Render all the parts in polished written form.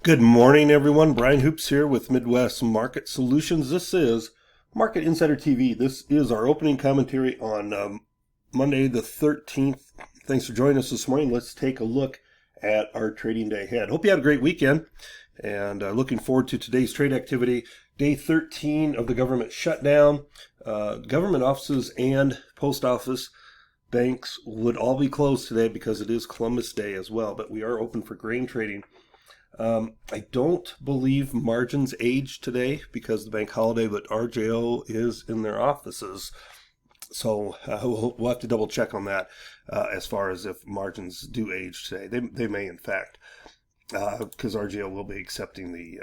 Good morning, everyone. Brian Hoops here with Midwest Market Solutions. This is Market Insider TV. This is our opening commentary on Monday the 13th. Thanks for joining us this morning. Let's take a look at our trading day ahead. Hope you had a great weekend and looking forward to today's trade activity. Day 13 of the government shutdown. Government offices and post office banks would all be closed today because it is Columbus Day as well, but we are open for grain trading. I don't believe margins age today because of the bank holiday, but RJO is in their offices. So we'll have to double check on that as far as if margins do age today. They may, in fact, because RJO will be accepting the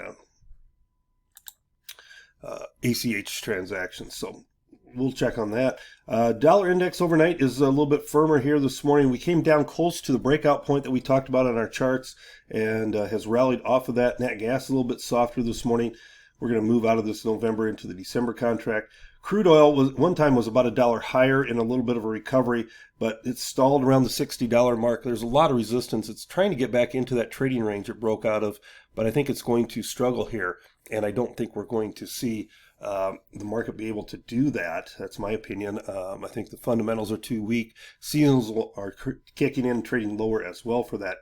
ACH transactions. So we'll check on that. Dollar index overnight is a little bit firmer here this morning. We came down close to the breakout point that we talked about on our charts and has rallied off of that. Nat gas a little bit softer this morning. We're going to move out of this November into the December contract. Crude oil was one time was about $1 higher in a little bit of a recovery, but it's stalled around the $60 mark. There's a lot of resistance. It's trying to get back into that trading range it broke out of, but I think it's going to struggle here, and I don't think we're going to see the market be able to do that. That's my opinion. I think the fundamentals are too weak. Seasonals are kicking in, trading lower as well for that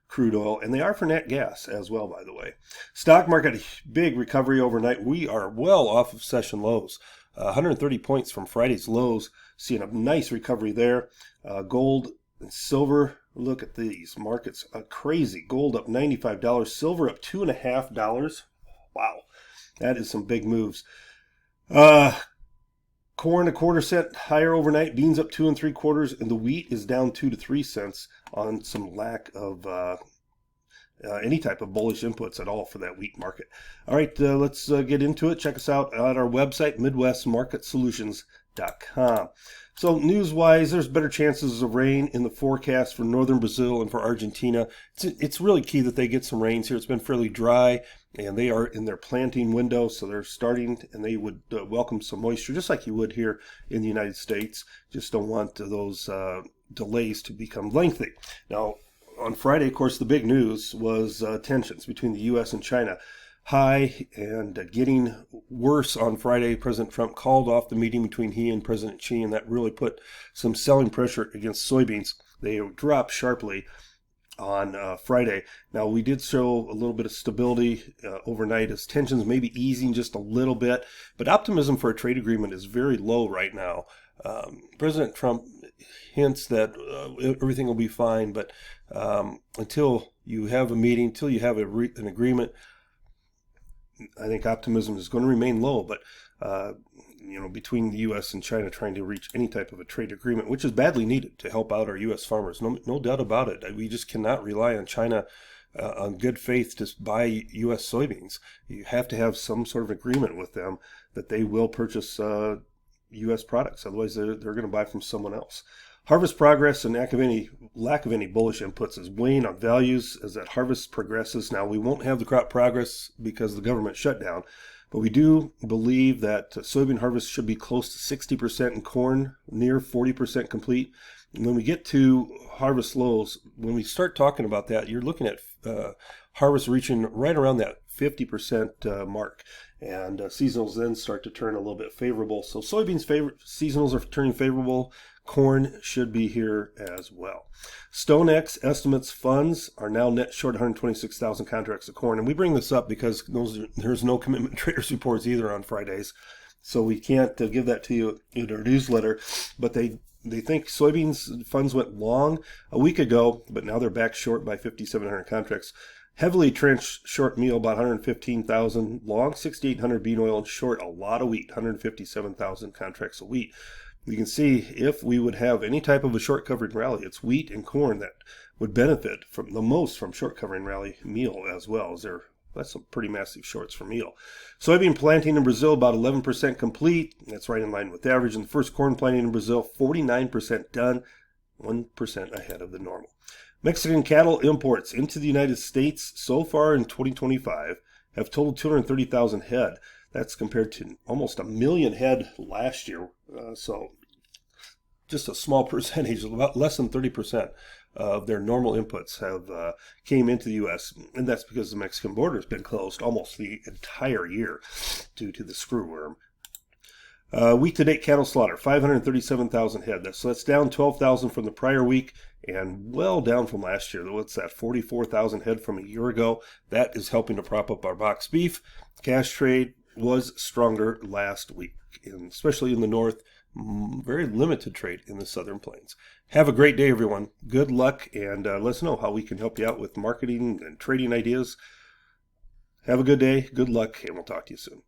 crude oil, and they are for nat gas as well, by the way. Stock market, a big recovery overnight. We are well off of session lows. 130 points from Friday's lows, seeing a nice recovery there. Gold and silver, look at these markets, crazy. Gold up $95, silver up $2.50. Wow, that is some big moves. Corn a quarter cent higher overnight, beans up 2 3/4, and the wheat is down 2 to 3 cents on some lack of any type of bullish inputs at all for that wheat market. All right, let's get into it. Check us out at our website, MidwestMarketSolutions.com. So news-wise, there's better chances of rain in the forecast for northern Brazil and for Argentina. It's really key that they get some rains here. It's been fairly dry, and they are in their planting window, so they're starting, and they would welcome some moisture, just like you would here in the United States. Just don't want those delays to become lengthy. Now, on Friday, of course, the big news was tensions between the U.S. and China. High and getting worse on Friday. President Trump called off the meeting between he and President Xi, and that really put some selling pressure against soybeans. They dropped sharply on Friday. Now, we did show a little bit of stability overnight as tensions may be easing just a little bit, but optimism for a trade agreement is very low right now. President Trump hints that everything will be fine, but until you have a meeting, until you have an agreement, I think optimism is going to remain low. But between the U.S. and China trying to reach any type of a trade agreement, which is badly needed to help out our U.S. farmers, no doubt about it. We just cannot rely on China on good faith to buy U.S. soybeans. You have to have some sort of agreement with them that they will purchase U.S. products. Otherwise, they're going to buy from someone else. Harvest progress and lack of any bullish inputs is weighing on values as that harvest progresses. Now, we won't have the crop progress because of the government shutdown, but we do believe that soybean harvest should be close to 60% and corn near 40% complete. And when we get to harvest lows, when we start talking about that, you're looking at harvest reaching right around that 50% mark. And seasonals then start to turn a little bit favorable. So soybeans seasonals are turning favorable. Corn should be here as well. StoneX estimates funds are now net short 126,000 contracts of corn. And we bring this up because there's no commitment traders reports either on Fridays. So we can't give that to you in our newsletter. But they think soybeans funds went long a week ago, but now they're back short by 5,700 contracts. Heavily trenched short meal, about 115,000. Long, 6,800 bean oil, and short a lot of wheat, 157,000 contracts of wheat. You can see if we would have any type of a short covering rally, it's wheat and corn that would benefit from the most from short covering rally. Meal as well, that's some pretty massive shorts for meal. Soybean planting in Brazil about 11% complete. That's right in line with average. And the first corn planting in Brazil 49% done, 1% ahead of the normal. Mexican cattle imports into the United States so far in 2025 have totaled 230,000 head. That's compared to almost 1 million head last year. So just a small percentage, about less than 30% of their normal inputs have came into the U.S., and that's because the Mexican border has been closed almost the entire year due to the screwworm. Week-to-date cattle slaughter, 537,000 head. That's down 12,000 from the prior week and well down from last year. What's that, 44,000 head from a year ago? That is helping to prop up our box beef. Cash trade was stronger last week, and especially in the north. Very limited trade in the southern plains. Have a great day, everyone. Good luck, and let us know how we can help you out with marketing and trading ideas. Have a good day, good luck, and we'll talk to you soon.